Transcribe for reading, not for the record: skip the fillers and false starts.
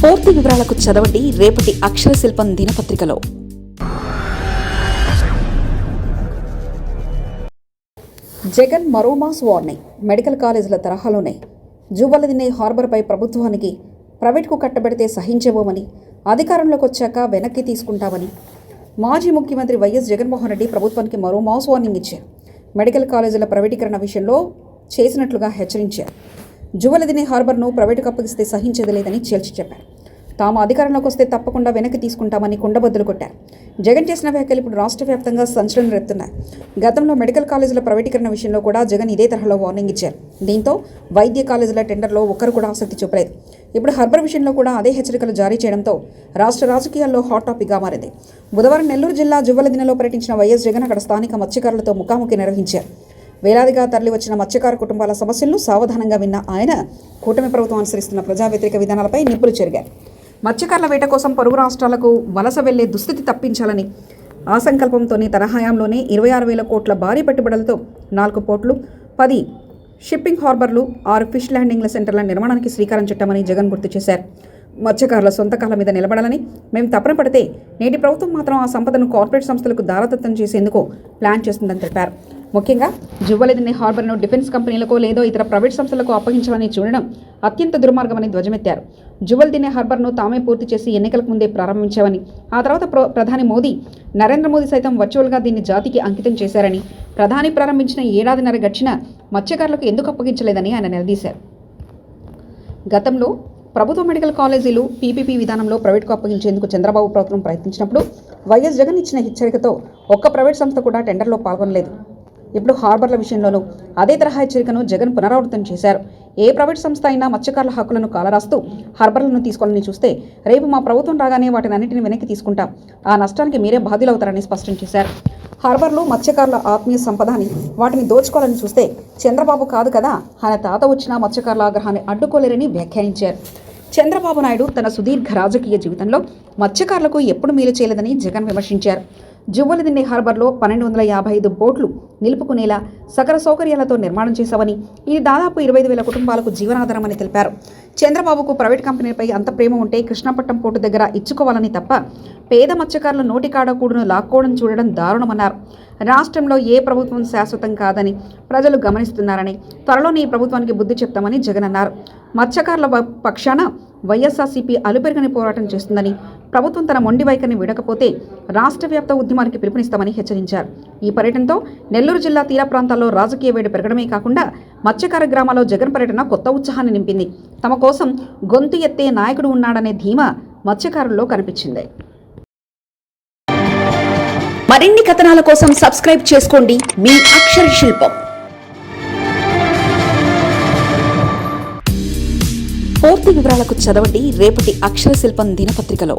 పూర్తి వివరాలకు చదవండి రేపటి అక్షర శిల్పం దినపత్రికలో. జగన్ మరో మాస్ వార్నింగ్. మెడికల్ కాలేజీల తరహాలోనే జువ్వలదిన్నే హార్బర్పై ప్రభుత్వానికి ప్రైవేట్కు కట్టబెడితే సహించబోమని, అధికారంలోకి వచ్చాక వెనక్కి తీసుకుంటామని మాజీ ముఖ్యమంత్రి వైఎస్ జగన్మోహన్ రెడ్డి ప్రభుత్వానికి మరో మాస్ వార్నింగ్ ఇచ్చారు. మెడికల్ కాలేజీల ప్రైవేటీకరణ విషయంలో చేసినట్లుగా హెచ్చరించారు. జువ్వలదిన్నే హార్బర్ను ప్రైవేటుకు అప్పగిస్తే సహించేది లేదని తేల్చి చెప్పారు. తాము అధికారంలోకి వస్తే తప్పకుండా వెనక్కి తీసుకుంటామని కుండబద్దలు కొట్టారు. జగన్ చేసిన వ్యాఖ్యలు ఇప్పుడు రాష్ట్ర వ్యాప్తంగా సంచలనం రేపుతున్నాయి. గతంలో మెడికల్ కాలేజీల ప్రైవేటీకరణ విషయంలో కూడా జగన్ ఇదే తరహాలో వార్నింగ్ ఇచ్చారు. దీంతో వైద్య కాలేజీల టెండర్లో ఒక్కరు కూడా ఆసక్తి చూపలేదు. ఇప్పుడు హార్బర్ విషయంలో కూడా అదే హెచ్చరికలు జారీ చేయడంతో రాష్ట్ర రాజకీయాల్లో హాట్ టాపిక్గా మారింది. బుధవారం నెల్లూరు జిల్లా జువ్వలదిన్నెలో పర్యటించిన వైఎస్ జగన్ అక్కడ స్థానిక మత్స్యకారులతో ముఖాముఖి నిర్వహించారు. వేలాదిగా తరలివచ్చిన మత్స్యకార కుటుంబాల సమస్యలను సావధానంగా విన్న ఆయన కూటమి ప్రభుత్వం అనుసరిస్తున్న ప్రజా వ్యతిరేక విధానాలపై నిప్పులు చెరిగారు. మత్స్యకారుల వేట కోసం పొరుగు రాష్ట్రాలకు వలస వెళ్లే దుస్థితి తప్పించాలని ఆ సంకల్పంతోనే తన హయాంలోనే 26,000 కోట్ల భారీ పెట్టుబడులతో 4 పోర్టులు, 10 షిప్పింగ్ హార్బర్లు, 6 ఫిష్ ల్యాండింగ్ల సెంటర్ల నిర్మాణానికి శ్రీకారం చుట్టామని జగన్ గుర్తు చేశారు. మత్స్యకారుల సొంత కాళ్ళ మీద నిలబడాలని మేము తపన పడితే నేటి ప్రభుత్వం మాత్రం ఆ సంపదను కార్పొరేట్ సంస్థలకు దారదత్తం చేసేందుకు ప్లాన్ చేస్తుందని తెలిపారు. ముఖ్యంగా జువ్వలదిన్నే హార్బర్ను డిఫెన్స్ కంపెనీలకు లేదో ఇతర ప్రైవేట్ సంస్థలకు అప్పగించాలని చూడడం అత్యంత దుర్మార్గమని ధ్వజమెత్తారు. జువ్వలదిన్నే హార్బర్ను తామే పూర్తి చేసి ఎన్నికలకు ముందే ప్రారంభించామని, ఆ తర్వాత ప్రధాని మోదీ, నరేంద్ర మోదీ సైతం వర్చువల్గా దీన్ని జాతికి అంకితం చేశారని, ప్రధాని ప్రారంభించిన ఏడాదిన్నర గడిచిన మత్స్యకారులకు ఎందుకు అప్పగించలేదని ఆయన నిలదీశారు. గతంలో ప్రభుత్వ మెడికల్ కాలేజీలు పీపీపీ విధానంలో ప్రైవేట్కు అప్పగించేందుకు చంద్రబాబు ప్రభుత్వం ప్రయత్నించినప్పుడు వైఎస్ జగన్ ఇచ్చిన హెచ్చరికతో ఒక్క ప్రైవేట్ సంస్థ కూడా టెండర్లో పాల్గొనలేదు. ఇప్పుడు హార్బర్ల విషయంలోనూ అదే తరహా హెచ్చరికను జగన్ పునరావృతం చేశారు. ఏ ప్రైవేట్ సంస్థ అయినా మత్స్యకారుల హక్కులను కాలరాస్తూ హార్బర్లను తీసుకోవాలని చూస్తే రేపు మా ప్రభుత్వం రాగానే వాటిని అన్నింటినీ వెనక్కి తీసుకుంటాం, ఆ నష్టానికి మీరే బాధ్యులవుతారని స్పష్టం చేశారు. హార్బర్లు మత్స్యకారుల ఆత్మీయ సంపద అని వాటిని దోచుకోవాలని చూస్తే చంద్రబాబు కాదు కదా, ఆయన తాత వచ్చిన మత్స్యకారుల ఆగ్రహాన్ని అడ్డుకోలేరని వ్యాఖ్యానించారు. చంద్రబాబు నాయుడు తన సుదీర్ఘ రాజకీయ జీవితంలో మత్స్యకారులకు ఎప్పుడు మేలు చేయలేదని జగన్ విమర్శించారు. జువ్వలదిన్నే హార్బర్లో 1,255 బోట్లు నిలుపుకునేలా సకల సౌకర్యాలతో నిర్మాణం చేశామని, ఇది దాదాపు 25,000 కుటుంబాలకు జీవనాధారమని తెలిపారు. చంద్రబాబుకు ప్రైవేట్ కంపెనీలపై అంత ప్రేమ ఉంటే కృష్ణాపట్నం పోర్టు దగ్గర ఇచ్చుకోవాలని తప్ప పేద మత్స్యకారుల నోటికాడ కూడును లాక్కోవడం చూడడం దారుణమన్నారు. రాష్ట్రంలో ఏ ప్రభుత్వం శాశ్వతం కాదని ప్రజలు గమనిస్తున్నారని, త్వరలోనే ఈ ప్రభుత్వానికి బుద్ధి చెప్తామని జగన్ అన్నారు. మత్స్యకారుల పక్షాన వైఎస్ఆర్సీపీ అలుపెరగని పోరాటం చేస్తుందని, ప్రభుత్వం తన మొండి వైఖరిని విడకపోతే రాష్ట్ర వ్యాప్త ఉద్యమానికి పిలుపునిస్తామని హెచ్చరించారు. ఈ పర్యటనతో నెల్లూరు జిల్లా తీర ప్రాంతాల్లో రాజకీయ వేడి పెరగడమే కాకుండా మత్స్యకార గ్రామాల్లో జగన్ పర్యటన కొత్త ఉత్సాహాన్ని నింపింది. తమ కోసం గొంతు ఎత్తే నాయకుడు ఉన్నాడనే ధీమా మత్స్యకారుల్లో కనిపించింది. మరిన్ని కథనాల కోసం సబ్స్క్రైబ్ చేసుకోండి మీ అక్షర శిల్పం. పూర్తి వివరాలకు చదవండి రేపటి అక్షర శిల్పం దినపత్రికలో.